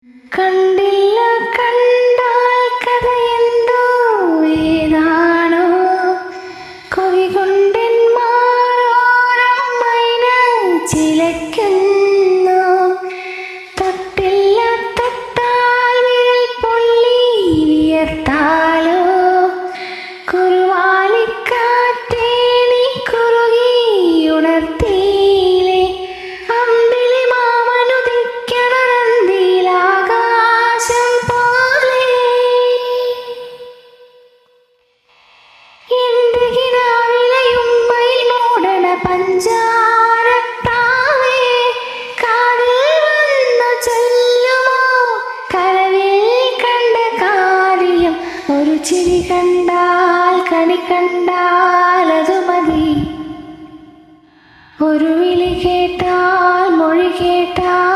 കണ്ടില്ല കണ്ടാൽ കഥയെന്തോ ഏതാണോ കൊവികൊണ്ടൻ മാറോരം മൈന ചിലയ്ക്കുന്നു. തൊട്ടില്ല തൊട്ടാൽ വിരൽ പൊള്ളി വിയർത്താലോ കുറുവാലിക്കാറ്റേ നീ കുറുകി ഉണർത്തിയില്ലേ. അമ്പിളി മാമനുദിക്കണറന്തിയിലാകാശം പോലെ എന്റെ കിനാവിലയുമ്മയിൽ മൂടണ പഞ്ചാരത്താവേ കാതിൽ വന്നു ചൊല്ലുമോ കനവിൽ കണ്ട കാര്യം. ഒരു ചിരി കണ്ടാൽ കണി കണ്ടാൽ അതു മതി, ഒരു വിളി കേട്ടാൽ മൊഴി കേട്ടാൽ